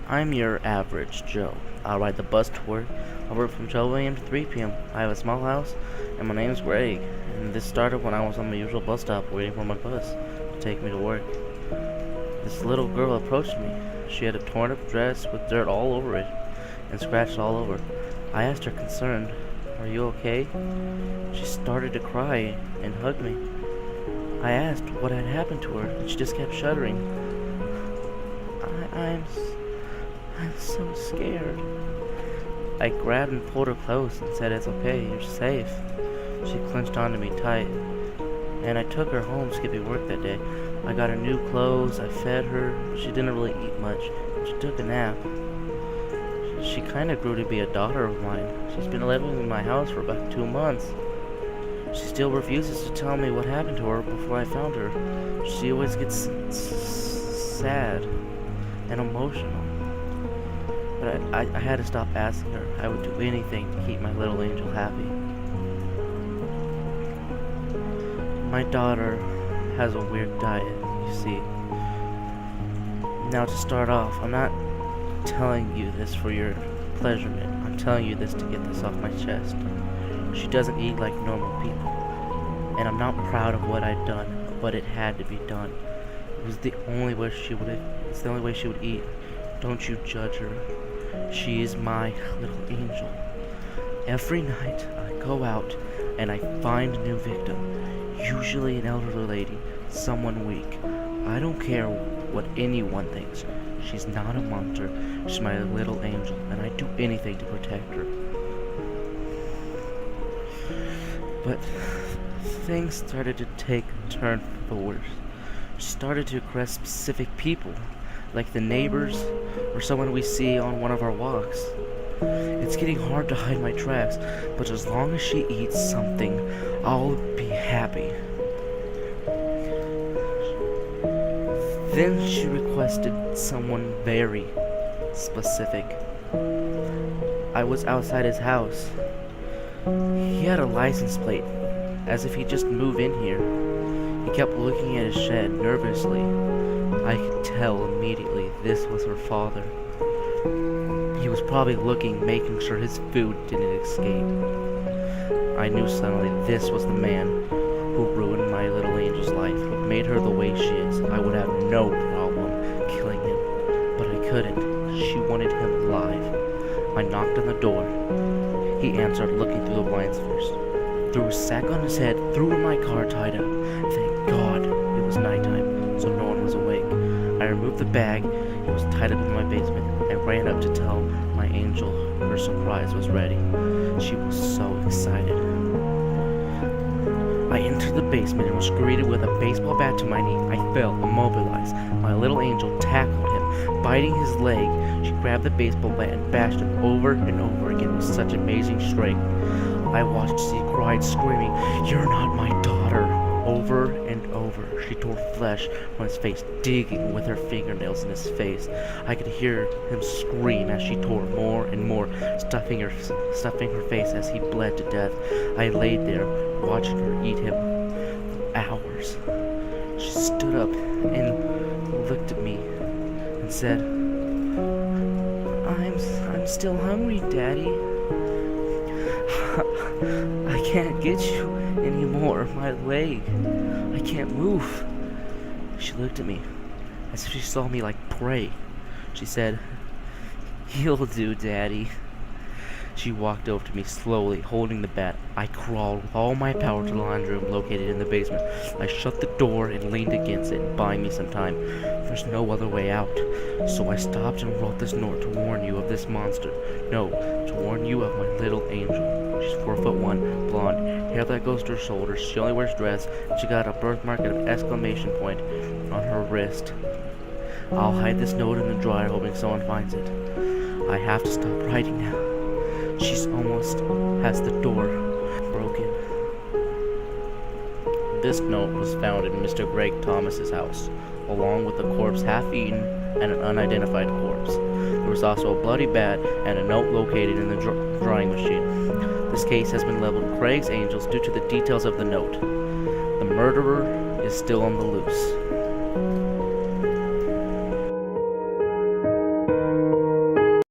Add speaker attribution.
Speaker 1: I'm your average Joe. I ride the bus to work. I work from 12 a.m. to 3 p.m. I have a small house, and my name's Greg. And this started when I was on my usual bus stop waiting for my bus to take me to work. This little girl approached me. She had a torn up dress with dirt all over it and scratched all over. I asked her concerned, "Are you okay?" She started to cry and hugged me. I asked what had happened to her, and she just kept shuddering. I'm so scared. I grabbed and pulled her close and said, "It's okay, you're safe." She clenched onto me tight, and I took her home skipping work that day. I got her new clothes, I fed her. She didn't really eat much. She took a nap. She kind of grew to be a daughter of mine. She's been living in my house for about 2 months. She still refuses to tell me what happened to her before I found her. She always gets sad and emotional. But I had to stop asking her. I would do anything to keep my little angel happy. My daughter has a weird diet, you see. Now to start off, I'm not telling you this for your pleasurement. I'm telling you this to get this off my chest. She doesn't eat like normal people. And I'm not proud of what I'd done, but it had to be done. It was the only way she would eat. Don't you judge her. She is my little angel. Every night I go out and I find a new victim. Usually an elderly lady, someone weak. I don't care what anyone thinks. She's not a monster. She's my little angel, and I'd do anything to protect her. But things started to take a turn for the worse. She started to caress specific people, like the neighbors or someone we see on one of our walks. It's getting hard to hide my tracks, but as long as she eats something, I'll be happy. Then she requested someone very specific. I was outside his house. He had a license plate, as if he'd just moved in here. He kept looking at his shed nervously. I could tell immediately this was her father. He was probably looking, making sure his food didn't escape. I knew suddenly this was the man who ruined my little angel's life, who made her the way she is. I would have no problem killing him, but I couldn't. She wanted him alive. I knocked on the door. He answered, looking through the blinds first. Threw a sack on his head, threw in my car, tied up. Thank God it was nighttime, so no one was awake. I removed the bag. It was tied up in my basement, and ran up to tell my angel her surprise was ready. She was so excited. I entered the basement and was greeted with a baseball bat to my knee. I fell, immobilized. My little angel tackled him, biting his leg. She grabbed the baseball bat and bashed him over and over again with such amazing strength. I watched as he cried, screaming, "You're not my daughter!" over and over. She tore flesh from his face, digging with her fingernails in his face. I could hear him scream as she tore more and more, stuffing her face as he bled to death. I laid there, watching her eat him for hours. She stood up and looked at me and said, I'm still hungry, Daddy. I can't get you anymore. My leg. I can't move." She looked at me as if she saw me like prey. She said, "He'll do, Daddy." She walked over to me slowly, holding the bat. I crawled with all my power to the laundry room located in the basement. I shut the door and leaned against it, buying me some time. There's no other way out. So I stopped and wrote this note to warn you of this monster. No, to warn you of my little angel. She's 4'1", blonde, hair that goes to her shoulders. She only wears dress. She got a birthmark and an exclamation point on her wrist. I'll hide this note in the dryer, hoping someone finds it. I have to stop writing now. She's almost has the door broken. This note was found in Mr. Greg Thomas's house, along with a corpse half-eaten and an unidentified corpse. There was also a bloody bat and a note located in the drying machine. This case has been labeled Craig's Angels due to the details of the note. The murderer is still on the loose.